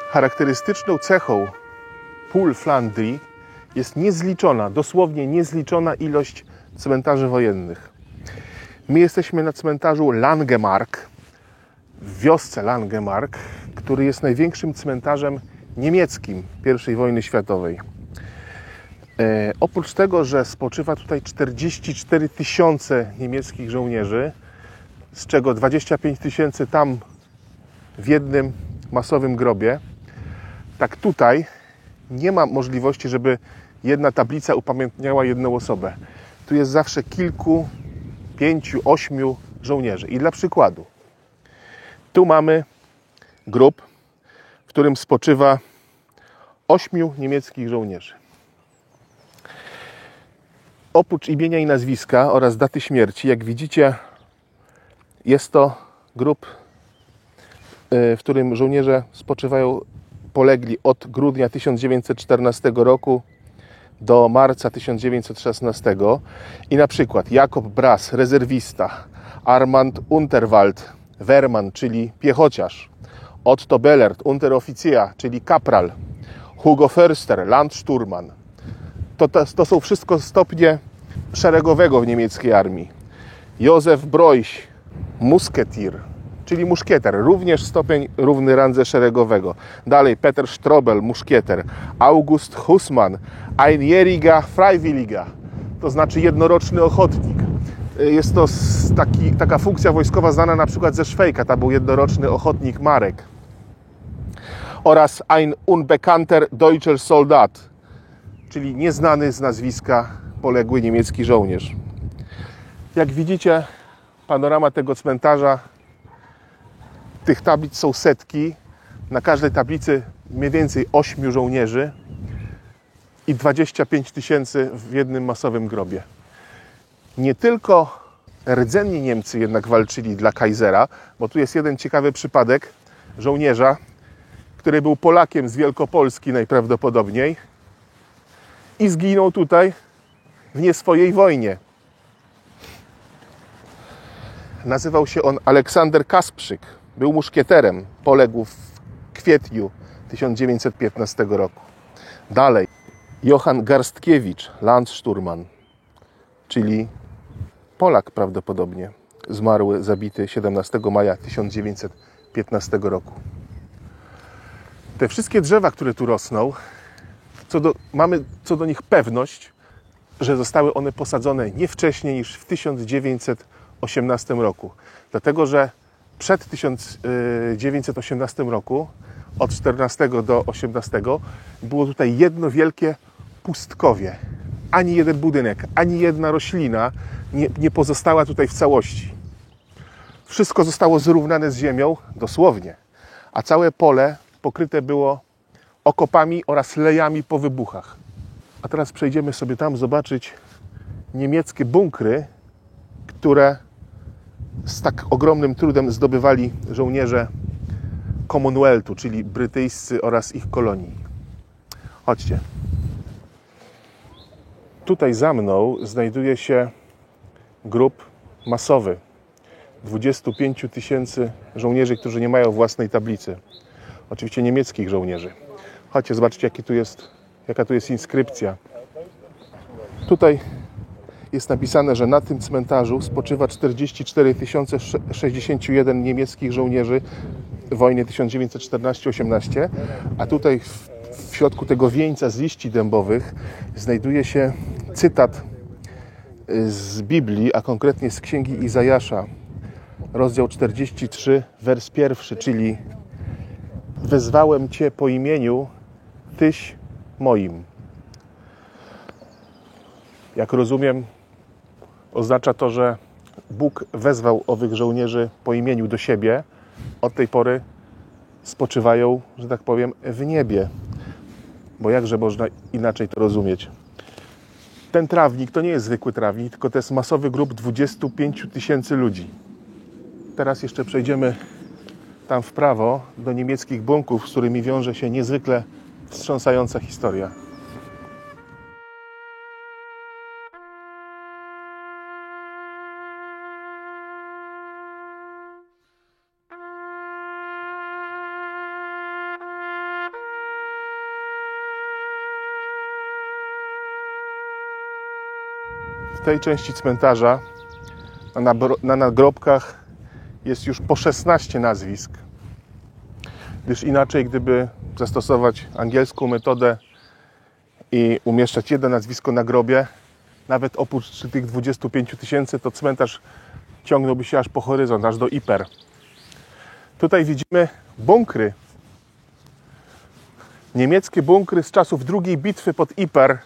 Charakterystyczną cechą pól Flandrii jest niezliczona, dosłownie niezliczona ilość cmentarzy wojennych. My jesteśmy na cmentarzu Langemark, w wiosce Langemark, który jest największym cmentarzem niemieckim I wojny światowej. Oprócz tego, że spoczywa tutaj 44 000 niemieckich żołnierzy, z czego 25 000 tam w jednym masowym grobie, tak tutaj nie ma możliwości, żeby jedna tablica upamiętniała jedną osobę. Tu jest zawsze kilku, 5, 8 żołnierzy. I dla przykładu, tu mamy grób, w którym spoczywa 8 niemieckich żołnierzy. Oprócz imienia i nazwiska oraz daty śmierci, jak widzicie, jest to grób, w którym żołnierze spoczywają, polegli od grudnia 1914 roku do marca 1916 i na przykład Jakob Brass, rezerwista, Armand Unterwald, Wehrmann, czyli piechociarz, Otto Bellert, Unteroffizier, czyli kapral, Hugo Förster, Landsturmann. To są wszystko stopnie szeregowego w niemieckiej armii. Józef Broiś, Musketier, czyli muszkieter, również stopień równy randze szeregowego. Dalej Peter Strobel, muszkieter. August Hussmann, einjähriger Freiwilliger, to znaczy jednoroczny ochotnik. Jest to taka funkcja wojskowa znana na przykład ze Szwejka, tam był jednoroczny ochotnik Marek. Oraz ein unbekannter deutscher Soldat, czyli nieznany z nazwiska poległy niemiecki żołnierz. Jak widzicie, panorama tego cmentarza, tych tablic są setki. Na każdej tablicy mniej więcej 8 żołnierzy i 25 000 w jednym masowym grobie. Nie tylko rdzenni Niemcy jednak walczyli dla Kaisera, bo tu jest jeden ciekawy przypadek żołnierza, który był Polakiem z Wielkopolski najprawdopodobniej i zginął tutaj w nie swojej wojnie. Nazywał się on Aleksander Kasprzyk. Był muszkieterem. Poległ w kwietniu 1915 roku. Dalej. Johann Garstkiewicz, Landsturmann, czyli Polak prawdopodobnie. Zmarły, zabity 17 maja 1915 roku. Te wszystkie drzewa, które tu rosną, mamy co do nich pewność, że zostały one posadzone nie wcześniej niż w 1918 roku. Dlatego, że przed 1918 roku, od 14 do 18, było tutaj jedno wielkie pustkowie. Ani jeden budynek, ani jedna roślina nie pozostała tutaj w całości. Wszystko zostało zrównane z ziemią, dosłownie, a całe pole pokryte było okopami oraz lejami po wybuchach. A teraz przejdziemy sobie tam zobaczyć niemieckie bunkry, które z tak ogromnym trudem zdobywali żołnierze Commonwealthu, czyli brytyjscy oraz ich kolonii. Chodźcie. Tutaj za mną znajduje się grób masowy 25 000 żołnierzy, którzy nie mają własnej tablicy. Oczywiście niemieckich żołnierzy. Chodźcie, zobaczcie, jaka tu jest inskrypcja. Tutaj jest napisane, że na tym cmentarzu spoczywa 44 061 niemieckich żołnierzy wojny 1914-18, a tutaj w środku tego wieńca z liści dębowych znajduje się cytat z Biblii, a konkretnie z Księgi Izajasza, rozdział 43, wers 1, czyli wezwałem Cię po imieniu, Tyś moim. Jak rozumiem, oznacza to, że Bóg wezwał owych żołnierzy po imieniu do siebie. Od tej pory spoczywają, że tak powiem, w niebie. Bo jakże można inaczej to rozumieć? Ten trawnik to nie jest zwykły trawnik, tylko to jest masowy grób 25 000 ludzi. Teraz jeszcze przejdziemy tam w prawo do niemieckich bunkrów, z którymi wiąże się niezwykle wstrząsająca historia. tej części cmentarza na nagrobkach jest już po 16 nazwisk, gdyż inaczej, gdyby zastosować angielską metodę i umieszczać jedno nazwisko na grobie, nawet oprócz tych 25 000, to cmentarz ciągnąłby się aż po horyzont, aż do Ypres. Tutaj widzimy bunkry. Niemieckie bunkry z czasów II bitwy pod Ypres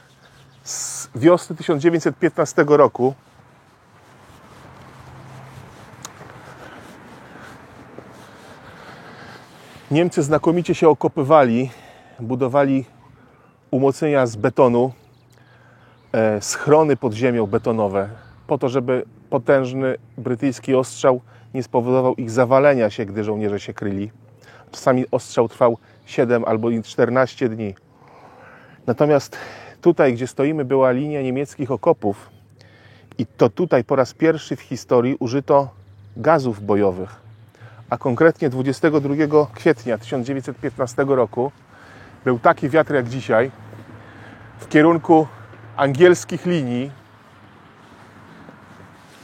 z wiosny 1915 roku. Niemcy znakomicie się okopywali, budowali umocnienia z betonu, schrony pod ziemią betonowe, po to, żeby potężny brytyjski ostrzał nie spowodował ich zawalenia się, gdy żołnierze się kryli. Czasami ostrzał trwał 7 albo 14 dni. Natomiast tutaj, gdzie stoimy, była linia niemieckich okopów i to tutaj po raz pierwszy w historii użyto gazów bojowych. A konkretnie 22 kwietnia 1915 roku był taki wiatr jak dzisiaj w kierunku angielskich linii,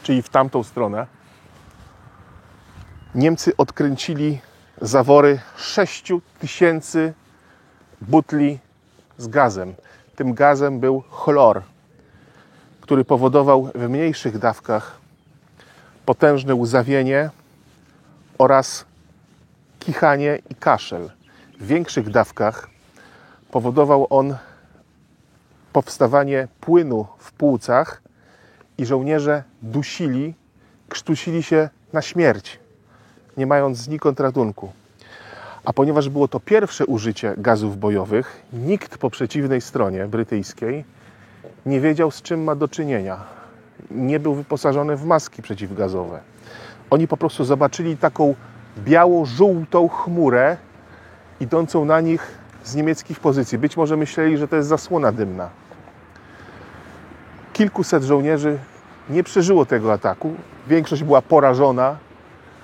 czyli w tamtą stronę. Niemcy odkręcili zawory 6000 butli z gazem. Tym gazem był chlor, który powodował w mniejszych dawkach potężne łzawienie oraz kichanie i kaszel. W większych dawkach powodował on powstawanie płynu w płucach i żołnierze dusili, krztusili się na śmierć, nie mając znikąd ratunku. A ponieważ było to pierwsze użycie gazów bojowych, nikt po przeciwnej stronie brytyjskiej nie wiedział, z czym ma do czynienia. Nie był wyposażony w maski przeciwgazowe. Oni po prostu zobaczyli taką biało-żółtą chmurę idącą na nich z niemieckich pozycji. Być może myśleli, że to jest zasłona dymna. Kilkuset żołnierzy nie przeżyło tego ataku. Większość była porażona,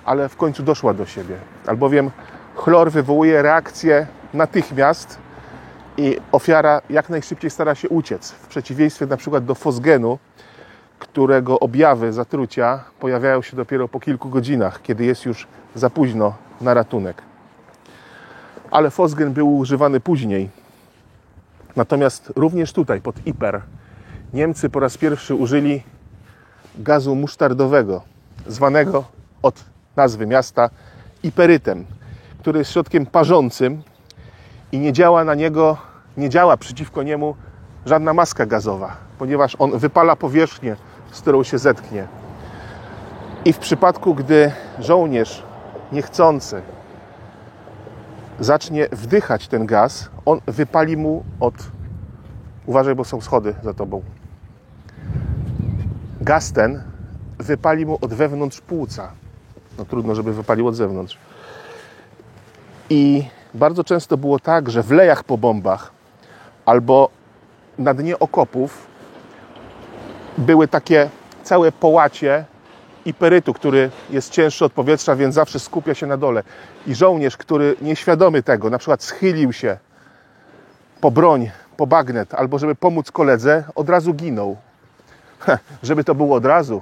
ale w końcu doszła do siebie. Albowiem chlor wywołuje reakcję natychmiast i ofiara jak najszybciej stara się uciec. W przeciwieństwie na przykład do fosgenu, którego objawy zatrucia pojawiają się dopiero po kilku godzinach, kiedy jest już za późno na ratunek. Ale fosgen był używany później. Natomiast również tutaj, pod Ypres, Niemcy po raz pierwszy użyli gazu musztardowego, zwanego od nazwy miasta iperytem, który jest środkiem parzącym i nie działa przeciwko niemu żadna maska gazowa, ponieważ on wypala powierzchnię, z którą się zetknie. I w przypadku, gdy żołnierz niechcący zacznie wdychać ten gaz, on wypali mu uważaj, bo są schody za tobą. Gaz ten wypali mu od wewnątrz płuca. No trudno, żeby wypalił od zewnątrz. I bardzo często było tak, że w lejach po bombach albo na dnie okopów były takie całe połacie iperytu, który jest cięższy od powietrza, więc zawsze skupia się na dole. I żołnierz, który nieświadomy tego, na przykład schylił się po broń, po bagnet, albo żeby pomóc koledze, od razu ginął. Żeby to było od razu,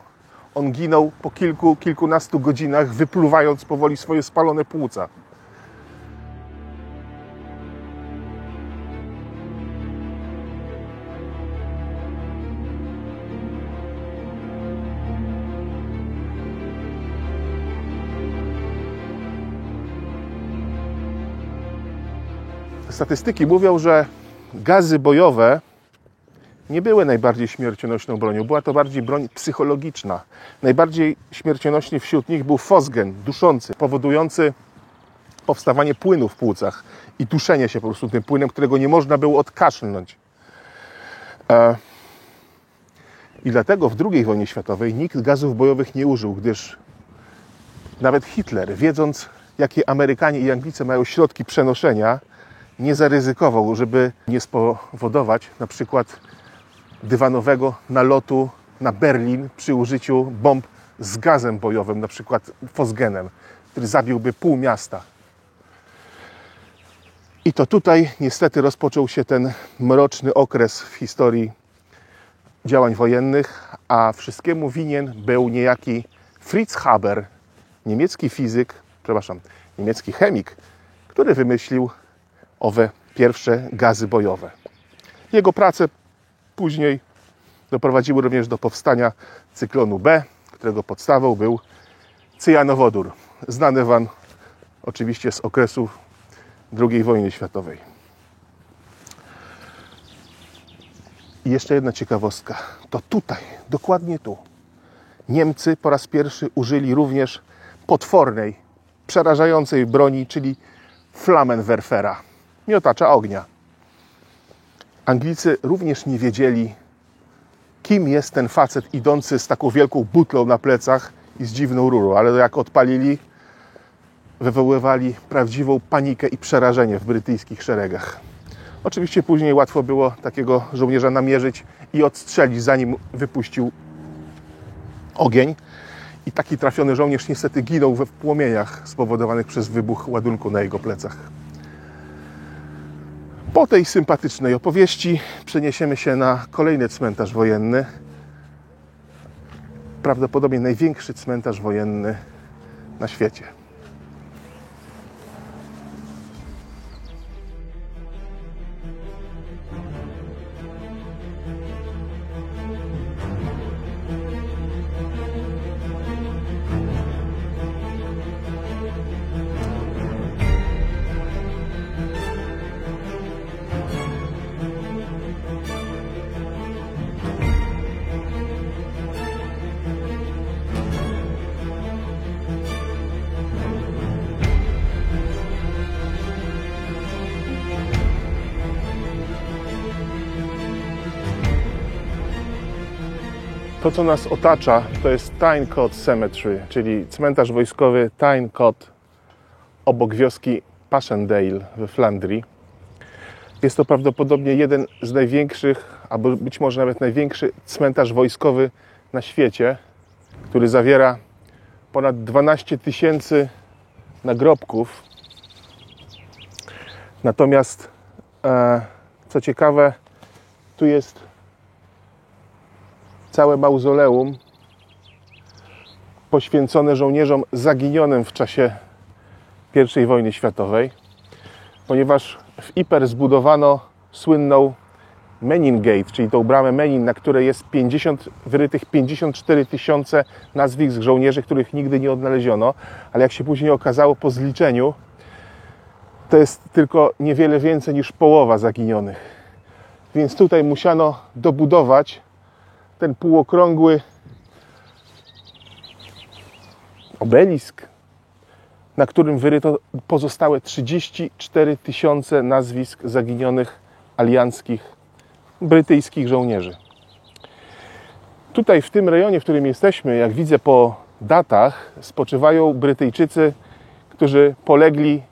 on ginął po kilkunastu godzinach, wypluwając powoli swoje spalone płuca. Statystyki mówią, że gazy bojowe nie były najbardziej śmiercionośną bronią. Była to bardziej broń psychologiczna. Najbardziej śmiercionośny wśród nich był fosgen, duszący, powodujący powstawanie płynu w płucach i duszenie się po prostu tym płynem, którego nie można było odkaszlnąć. I dlatego w II wojnie światowej nikt gazów bojowych nie użył, gdyż nawet Hitler, wiedząc, jakie Amerykanie i Anglicy mają środki przenoszenia, nie zaryzykował, żeby nie spowodować na przykład dywanowego nalotu na Berlin przy użyciu bomb z gazem bojowym, na przykład fosgenem, który zabiłby pół miasta. I to tutaj niestety rozpoczął się ten mroczny okres w historii działań wojennych, a wszystkiemu winien był niejaki Fritz Haber, niemiecki fizyk, niemiecki chemik, który wymyślił owe pierwsze gazy bojowe. Jego prace później doprowadziły również do powstania cyklonu B, którego podstawą był cyjanowodór, znany Wam oczywiście z okresu II wojny światowej. I jeszcze jedna ciekawostka. To tutaj, dokładnie tu, Niemcy po raz pierwszy użyli również potwornej, przerażającej broni, czyli Flammenwerfera, miotacza ognia. Anglicy również nie wiedzieli, kim jest ten facet idący z taką wielką butlą na plecach i z dziwną rurą, ale jak odpalili, wywoływali prawdziwą panikę i przerażenie w brytyjskich szeregach. Oczywiście później łatwo było takiego żołnierza namierzyć i odstrzelić, zanim wypuścił ogień. I taki trafiony żołnierz niestety ginął we płomieniach spowodowanych przez wybuch ładunku na jego plecach. Po tej sympatycznej opowieści przeniesiemy się na kolejny cmentarz wojenny. Prawdopodobnie największy cmentarz wojenny na świecie. To, co nas otacza, to jest Tyne-Cot Cemetery, czyli cmentarz wojskowy Tyne-Cot obok wioski Passchendaele we Flandrii. Jest to prawdopodobnie jeden z największych, albo być może nawet największy cmentarz wojskowy na świecie, który zawiera ponad 12 000 nagrobków. Natomiast, co ciekawe, tu jest całe mauzoleum poświęcone żołnierzom zaginionym w czasie I wojny światowej, ponieważ w Ypres zbudowano słynną Menin Gate, czyli tą bramę Menin, na której jest wyrytych 54 000 nazwisk żołnierzy, których nigdy nie odnaleziono, ale jak się później okazało po zliczeniu, to jest tylko niewiele więcej niż połowa zaginionych. Więc tutaj musiano dobudować ten półokrągły obelisk, na którym wyryto pozostałe 34 000 nazwisk zaginionych alianckich, brytyjskich żołnierzy. Tutaj w tym rejonie, w którym jesteśmy, jak widzę po datach, spoczywają Brytyjczycy, którzy polegli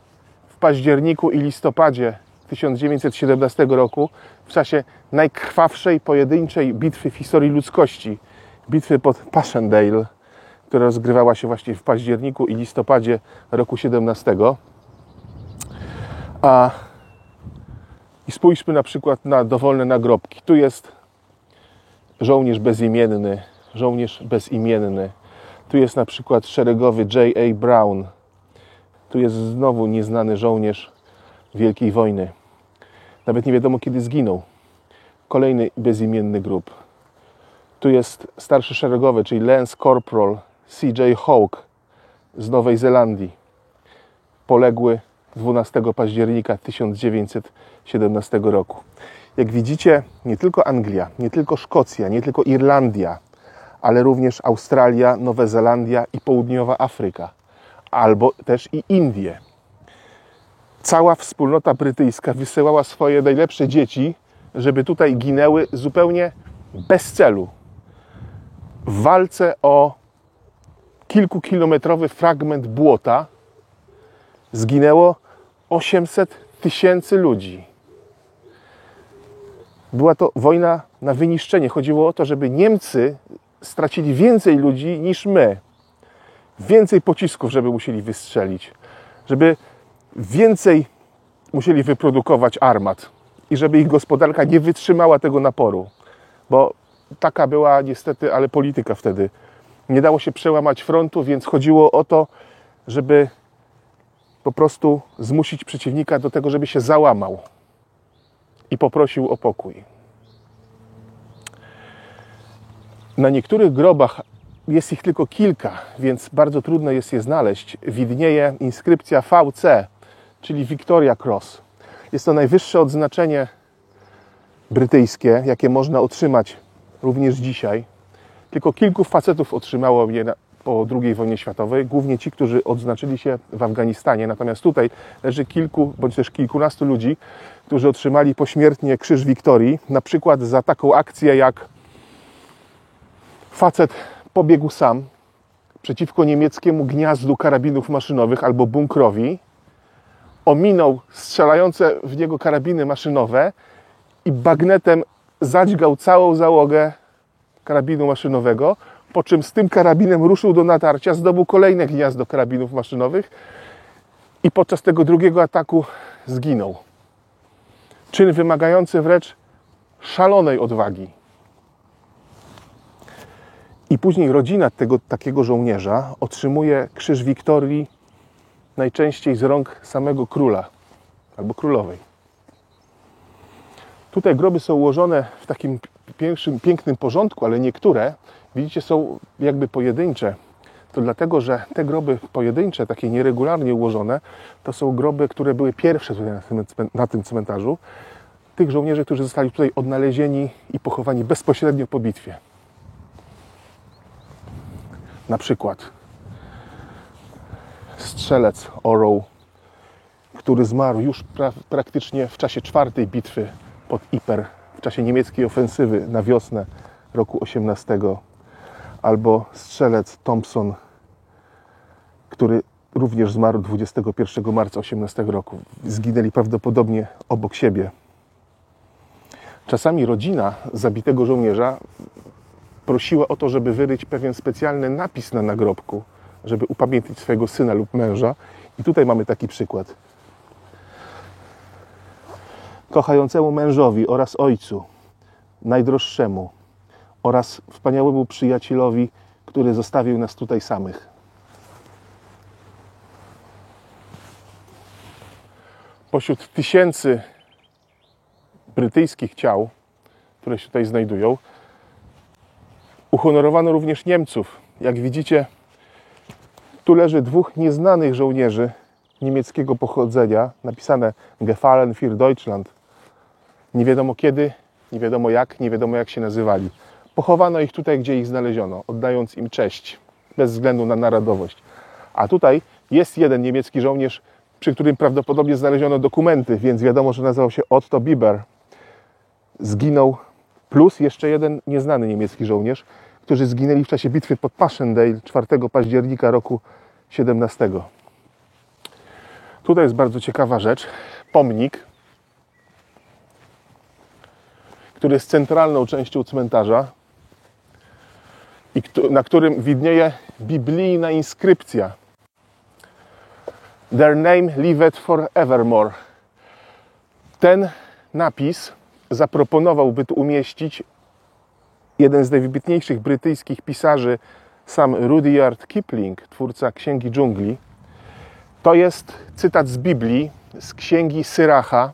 w październiku i listopadzie 1917 roku w czasie najkrwawszej pojedynczej bitwy w historii ludzkości, bitwy pod Passchendaele, która rozgrywała się właśnie w październiku i listopadzie roku 17. I spójrzmy na przykład na dowolne nagrobki. Tu jest żołnierz bezimienny. Tu jest na przykład szeregowy J.A. Brown. Tu jest znowu nieznany żołnierz Wielkiej Wojny. Nawet nie wiadomo, kiedy zginął. Kolejny bezimienny grób. Tu jest starszy szeregowy, czyli Lance Corporal C.J. Hawke z Nowej Zelandii. Poległy 12 października 1917 roku. Jak widzicie, nie tylko Anglia, nie tylko Szkocja, nie tylko Irlandia, ale również Australia, Nowa Zelandia i Południowa Afryka, albo też i Indie. Cała wspólnota brytyjska wysyłała swoje najlepsze dzieci, żeby tutaj ginęły zupełnie bez celu. W walce o kilkukilometrowy fragment błota zginęło 800 000 ludzi. Była to wojna na wyniszczenie. Chodziło o to, żeby Niemcy stracili więcej ludzi niż my. Więcej pocisków, żeby musieli wystrzelić. Żeby więcej musieli wyprodukować armat. I żeby ich gospodarka nie wytrzymała tego naporu. Bo taka była niestety, ale polityka wtedy. Nie dało się przełamać frontu, więc chodziło o to, żeby po prostu zmusić przeciwnika do tego, żeby się załamał i poprosił o pokój. Na niektórych grobach, jest ich tylko kilka, więc bardzo trudno jest je znaleźć, widnieje inskrypcja VC, czyli Victoria Cross. Jest to najwyższe odznaczenie brytyjskie, jakie można otrzymać również dzisiaj. Tylko kilku facetów otrzymało je po II wojnie światowej, głównie ci, którzy odznaczyli się w Afganistanie. Natomiast tutaj leży kilku, bądź też kilkunastu ludzi, którzy otrzymali pośmiertnie Krzyż Wiktorii, na przykład za taką akcję, jak facet pobiegł sam przeciwko niemieckiemu gniazdu karabinów maszynowych albo bunkrowi, ominął strzelające w niego karabiny maszynowe i bagnetem zadźgał całą załogę karabinu maszynowego, po czym z tym karabinem ruszył do natarcia, zdobył kolejne gniazdo karabinów maszynowych i podczas tego drugiego ataku zginął. Czyn wymagający wręcz szalonej odwagi. I później rodzina tego takiego żołnierza otrzymuje Krzyż Wiktorii najczęściej z rąk samego króla albo królowej. Tutaj groby są ułożone w takim pięknym porządku, ale niektóre, widzicie, są jakby pojedyncze. To dlatego, że te groby pojedyncze, takie nieregularnie ułożone, to są groby, które były pierwsze tutaj na tym cmentarzu. Tych żołnierzy, którzy zostali tutaj odnalezieni i pochowani bezpośrednio po bitwie. Na przykład strzelec Orrow, który zmarł już praktycznie w czasie czwartej bitwy pod Yper, w czasie niemieckiej ofensywy na wiosnę roku 18. Albo strzelec Thompson, który również zmarł 21 marca 18 roku. Zginęli prawdopodobnie obok siebie. Czasami rodzina zabitego żołnierza prosiła o to, żeby wyryć pewien specjalny napis na nagrobku, żeby upamiętnić swojego syna lub męża. I tutaj mamy taki przykład. Kochającemu mężowi oraz ojcu, najdroższemu, oraz wspaniałemu przyjacielowi, który zostawił nas tutaj samych. Pośród tysięcy brytyjskich ciał, które się tutaj znajdują, uhonorowano również Niemców. Jak widzicie, tu leży dwóch nieznanych żołnierzy niemieckiego pochodzenia, napisane Gefallen für Deutschland. Nie wiadomo kiedy, nie wiadomo jak się nazywali. Pochowano ich tutaj, gdzie ich znaleziono, oddając im cześć, bez względu na narodowość. A tutaj jest jeden niemiecki żołnierz, przy którym prawdopodobnie znaleziono dokumenty, więc wiadomo, że nazywał się Otto Biber. Zginął, plus jeszcze jeden nieznany niemiecki żołnierz, którzy zginęli w czasie bitwy pod Passchendaele 4 października roku 17. Tutaj jest bardzo ciekawa rzecz. Pomnik, który jest centralną częścią cmentarza i na którym widnieje biblijna inskrypcja. Their name liveth forevermore. Ten napis zaproponował, by tu umieścić jeden z najwybitniejszych brytyjskich pisarzy, sam Rudyard Kipling, twórca Księgi Dżungli. To jest cytat z Biblii, z Księgi Syracha,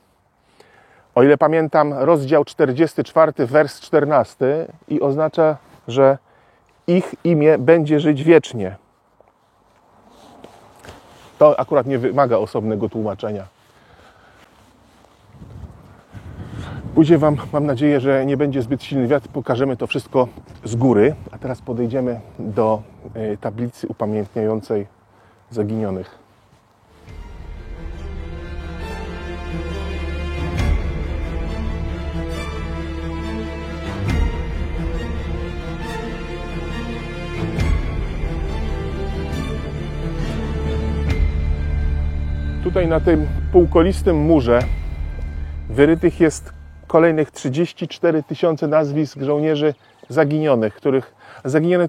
o ile pamiętam, rozdział 44, wers 14 i oznacza, że ich imię będzie żyć wiecznie. To akurat nie wymaga osobnego tłumaczenia. Później Wam, mam nadzieję, że nie będzie zbyt silny wiatr, pokażemy to wszystko z góry. A teraz podejdziemy do tablicy upamiętniającej zaginionych. Tutaj na tym półkolistym murze wyrytych jest kolejnych 34 000 nazwisk żołnierzy zaginionych,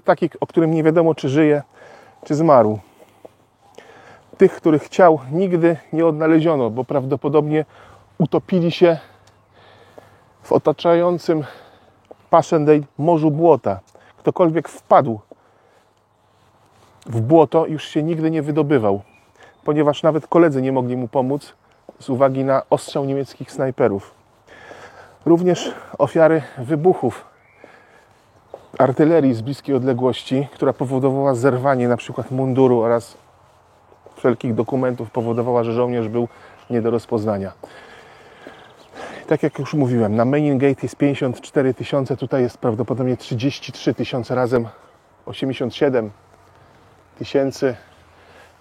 takich, o którym nie wiadomo, czy żyje, czy zmarł. Tych, których ciał nigdy nie odnaleziono, bo prawdopodobnie utopili się w otaczającym Passchendaele, morzu błota. Ktokolwiek wpadł w błoto, już się nigdy nie wydobywał, ponieważ nawet koledzy nie mogli mu pomóc z uwagi na ostrzał niemieckich snajperów. Również ofiary wybuchów artylerii z bliskiej odległości, która powodowała zerwanie na przykład munduru oraz wszelkich dokumentów, powodowała, że żołnierz był nie do rozpoznania. Tak jak już mówiłem, na Menin Gate jest 54 000, tutaj jest prawdopodobnie 33 000, razem 87 000,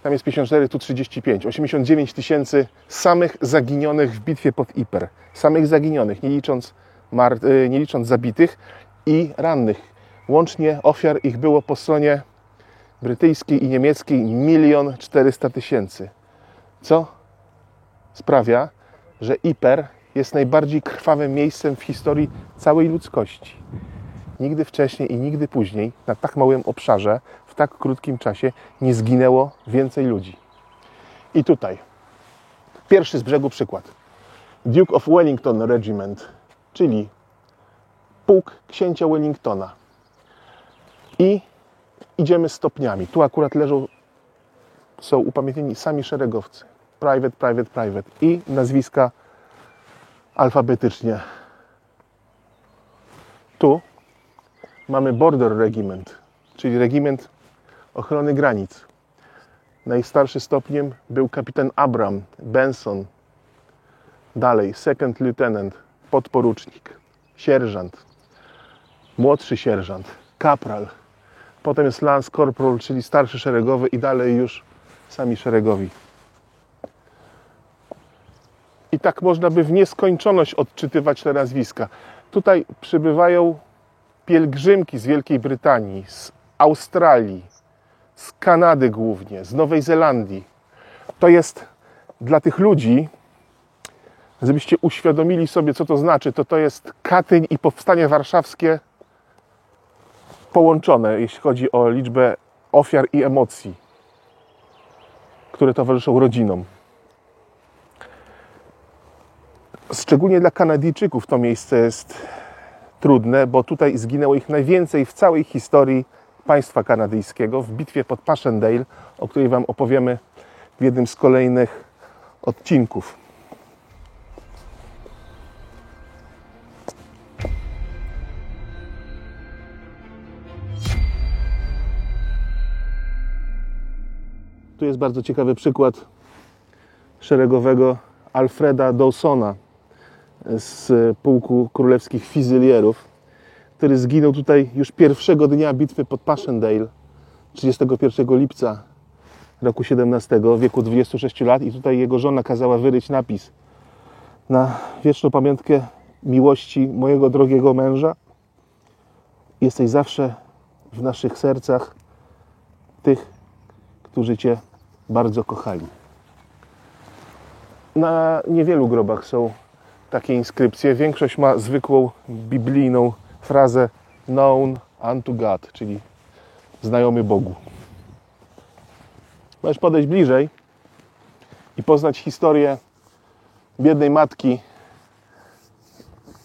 tam jest 54, tu 35, 89 000 samych zaginionych w bitwie pod Ypres. Samych zaginionych, nie licząc zabitych i rannych. Łącznie ofiar ich było po stronie brytyjskiej i niemieckiej 1 400 000, co sprawia, że Ypres jest najbardziej krwawym miejscem w historii całej ludzkości. Nigdy wcześniej i nigdy później na tak małym obszarze, w tak krótkim czasie nie zginęło więcej ludzi. I tutaj pierwszy z brzegu przykład. Duke of Wellington Regiment, czyli pułk księcia Wellingtona. I idziemy stopniami. Tu akurat są upamiętnieni sami szeregowcy. Private i nazwiska alfabetycznie. Tu mamy Border Regiment, czyli regiment ochrony granic. Najstarszy stopniem był kapitan Abram Benson. Dalej second lieutenant, podporucznik, sierżant, młodszy sierżant, kapral. Potem jest lance corporal, czyli starszy szeregowy i dalej już sami szeregowi. I tak można by w nieskończoność odczytywać te nazwiska. Tutaj przybywają pielgrzymki z Wielkiej Brytanii, z Australii, z Kanady głównie, z Nowej Zelandii. To jest dla tych ludzi, żebyście uświadomili sobie, co to znaczy, to jest Katyń i Powstanie Warszawskie połączone, jeśli chodzi o liczbę ofiar i emocji, które towarzyszą rodzinom. Szczególnie dla Kanadyjczyków to miejsce jest trudne, bo tutaj zginęło ich najwięcej w całej historii państwa kanadyjskiego w bitwie pod Passchendaele, o której Wam opowiemy w jednym z kolejnych odcinków. Tu jest bardzo ciekawy przykład szeregowego Alfreda Dawsona z pułku królewskich fizylierów, który zginął tutaj już pierwszego dnia bitwy pod Passchendaele 31 lipca roku 17 w wieku 26 lat i tutaj jego żona kazała wyryć napis: na wieczną pamiątkę miłości mojego drogiego męża, jesteś zawsze w naszych sercach tych, którzy Cię bardzo kochali. Na niewielu grobach są takie inskrypcje. Większość ma zwykłą biblijną frazę known unto God, czyli znajomy Bogu. Możesz podejść bliżej i poznać historię biednej matki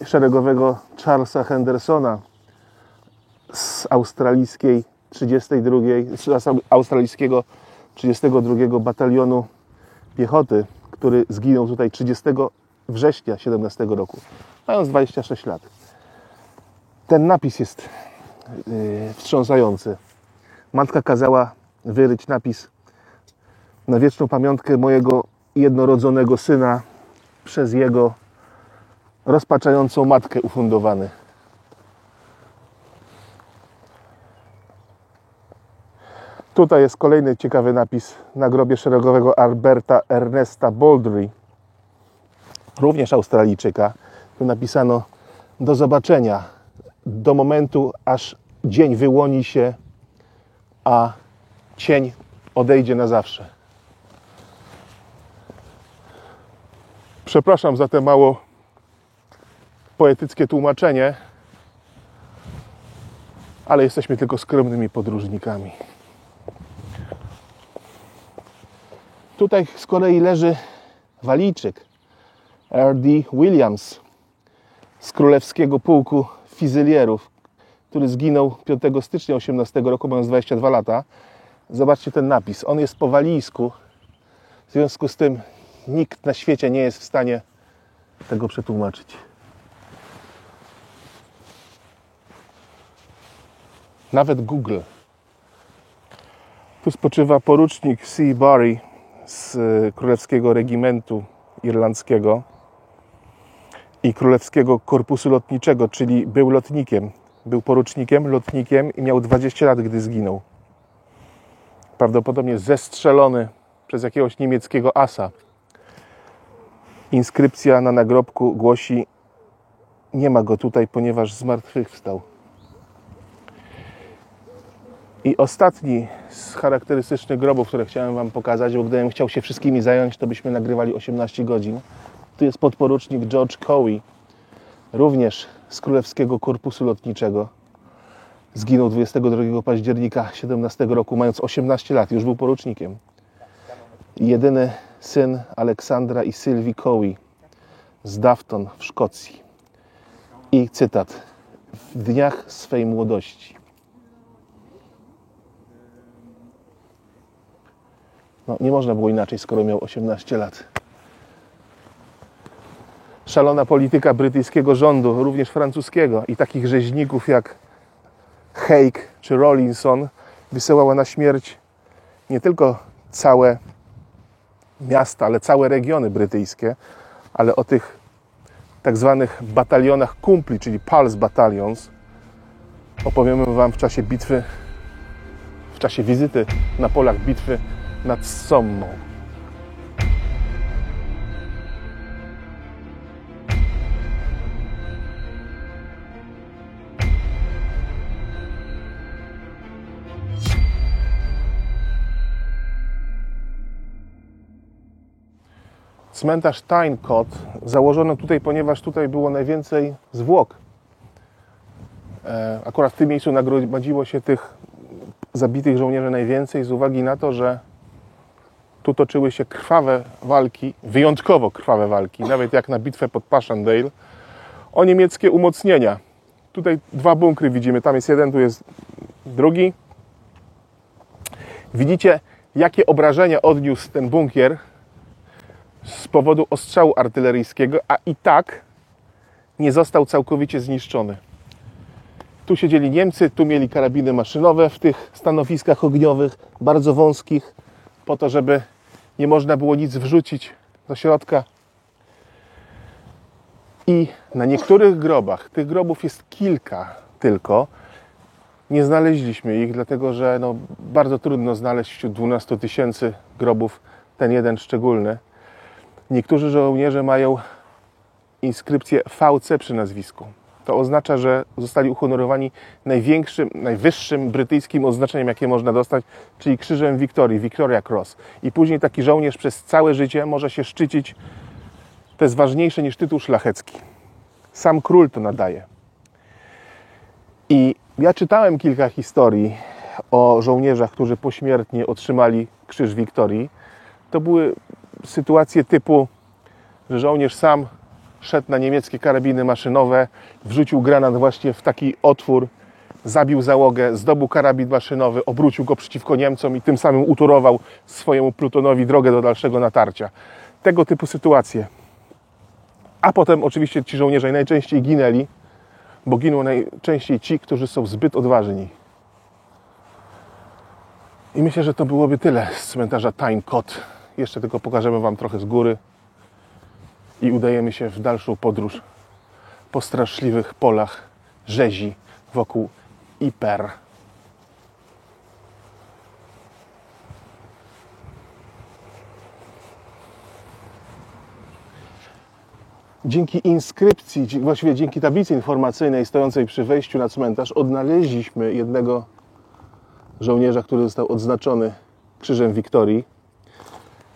szeregowego Charlesa Hendersona z australijskiego 32 Batalionu Piechoty, który zginął tutaj 30 września 17 roku, mając 26 lat. Ten napis jest wstrząsający. Matka kazała wyryć napis: na wieczną pamiątkę mojego jednorodzonego syna, przez jego rozpaczającą matkę ufundowany. Tutaj jest kolejny ciekawy napis na grobie szeregowego Alberta Ernesta Baldry, również Australijczyka. Tu napisano: do zobaczenia, do momentu, aż dzień wyłoni się, a cień odejdzie na zawsze. Przepraszam za te mało poetyckie tłumaczenie, ale jesteśmy tylko skromnymi podróżnikami. Tutaj z kolei leży Walijczyk R.D. Williams z królewskiego pułku Fusylierów, który zginął 5 stycznia 18 roku, mając 22 lata. Zobaczcie ten napis. On jest po walijsku. W związku z tym nikt na świecie nie jest w stanie tego przetłumaczyć. Nawet Google. Tu spoczywa porucznik C. Barry z Królewskiego Regimentu Irlandzkiego i Królewskiego Korpusu Lotniczego, czyli był lotnikiem. Był porucznikiem, lotnikiem i miał 20 lat, gdy zginął. Prawdopodobnie zestrzelony przez jakiegoś niemieckiego asa. Inskrypcja na nagrobku głosi: nie ma go tutaj, ponieważ zmartwychwstał. I ostatni z charakterystycznych grobów, które chciałem Wam pokazać, bo gdybym chciał się wszystkimi zająć, to byśmy nagrywali 18 godzin. Tu jest podporucznik George Cowie, również z Królewskiego Korpusu Lotniczego. Zginął 22 października 17 roku, mając 18 lat. Już był porucznikiem. Jedyny syn Aleksandra i Sylwii Cowie z Dafton w Szkocji. I cytat: w dniach swej młodości. No, nie można było inaczej, skoro miał 18 lat. Szalona polityka brytyjskiego rządu, również francuskiego, i takich rzeźników jak Haig czy Rawlinson wysyłała na śmierć nie tylko całe miasta, ale całe regiony brytyjskie. Ale o tych tak zwanych batalionach kumpli, czyli Pulse Battalions, opowiemy Wam w czasie bitwy, w czasie wizyty na polach bitwy nad Sommą. Cmentarz Tyne-Cot założono tutaj, ponieważ tutaj było najwięcej zwłok. Akurat w tym miejscu nagromadziło się tych zabitych żołnierzy najwięcej z uwagi na to, że tu toczyły się krwawe walki, wyjątkowo krwawe walki, nawet jak na bitwę pod Passchendaele, o niemieckie umocnienia. Tutaj dwa bunkry widzimy, tam jest jeden, tu jest drugi. Widzicie, jakie obrażenia odniósł ten bunkier z powodu ostrzału artyleryjskiego, a i tak nie został całkowicie zniszczony. Tu siedzieli Niemcy, tu mieli karabiny maszynowe w tych stanowiskach ogniowych, bardzo wąskich, po to, żeby nie można było nic wrzucić do środka. I na niektórych grobach, tych grobów jest kilka tylko, nie znaleźliśmy ich, dlatego że bardzo trudno znaleźć wśród 12 000 grobów ten jeden szczególny. Niektórzy żołnierze mają inskrypcję VC przy nazwisku. To oznacza, że zostali uhonorowani najwyższym brytyjskim odznaczeniem, jakie można dostać, czyli krzyżem Wiktorii, Victoria Cross. I później taki żołnierz przez całe życie może się szczycić. To jest ważniejsze niż tytuł szlachecki. Sam król to nadaje. I ja czytałem kilka historii o żołnierzach, którzy pośmiertnie otrzymali krzyż Wiktorii. To były sytuacje typu, że żołnierz sam szedł na niemieckie karabiny maszynowe, wrzucił granat właśnie w taki otwór, zabił załogę, zdobył karabin maszynowy, obrócił go przeciwko Niemcom i tym samym utorował swojemu plutonowi drogę do dalszego natarcia. Tego typu sytuacje. A potem oczywiście ci żołnierze najczęściej ginęli, bo giną najczęściej ci, którzy są zbyt odważni. I myślę, że to byłoby tyle z cmentarza Tyne-Cot. Jeszcze tylko pokażemy Wam trochę z góry i udajemy się w dalszą podróż po straszliwych polach rzezi wokół Ypres. Dzięki inskrypcji, właściwie dzięki tablicy informacyjnej stojącej przy wejściu na cmentarz, odnaleźliśmy jednego żołnierza, który został odznaczony krzyżem Wiktorii.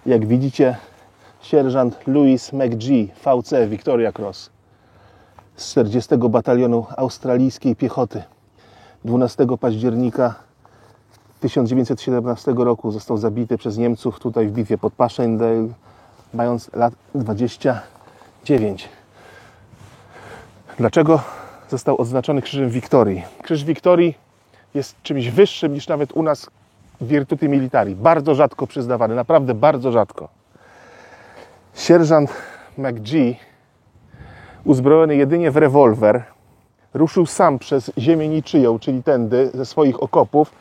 Jak widzicie, sierżant Louis McGee, VC Victoria Cross z 40 Batalionu Australijskiej Piechoty. 12 października 1917 roku został zabity przez Niemców tutaj w bitwie pod Passchendaele, mając lat 29. Dlaczego został odznaczony Krzyżem Wiktorii. Krzyż Wiktorii jest czymś wyższym niż nawet u nas Virtuti Militari. Bardzo rzadko przyznawany, naprawdę bardzo rzadko. Sierżant McGee, uzbrojony jedynie w rewolwer, ruszył sam przez ziemię niczyją, czyli tędy, ze swoich okopów,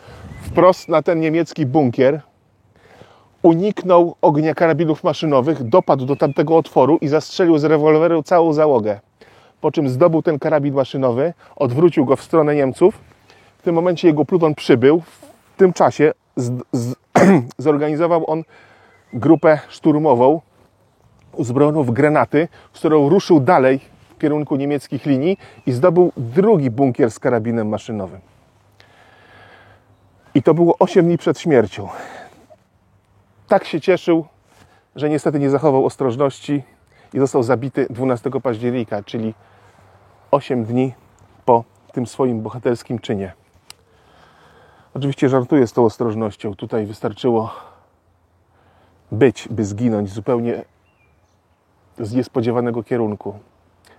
wprost na ten niemiecki bunkier. Uniknął ognia karabinów maszynowych, dopadł do tamtego otworu i zastrzelił z rewolweru całą załogę. Po czym zdobył ten karabin maszynowy, odwrócił go w stronę Niemców. W tym momencie jego pluton przybył. W tym czasie zorganizował on grupę szturmową uzbrojoną w granaty, z którą ruszył dalej w kierunku niemieckich linii i zdobył drugi bunkier z karabinem maszynowym. I to było 8 dni przed śmiercią. Tak się cieszył, że niestety nie zachował ostrożności i został zabity 12 października, czyli 8 dni po tym swoim bohaterskim czynie. Oczywiście żartuję z tą ostrożnością. Tutaj wystarczyło być, by zginąć zupełnie z niespodziewanego kierunku.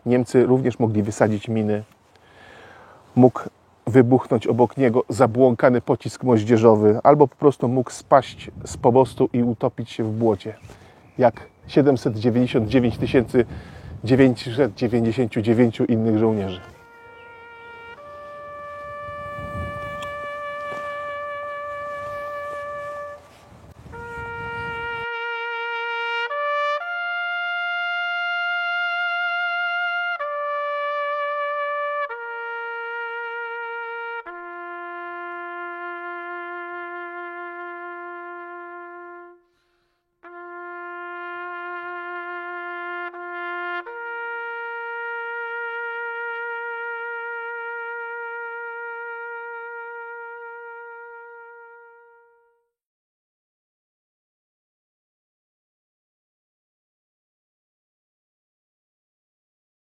Niemcy również mogli wysadzić miny. Mógł wybuchnąć obok niego zabłąkany pocisk moździerzowy, albo po prostu mógł spaść z pomostu i utopić się w błocie, jak 799 999 innych żołnierzy.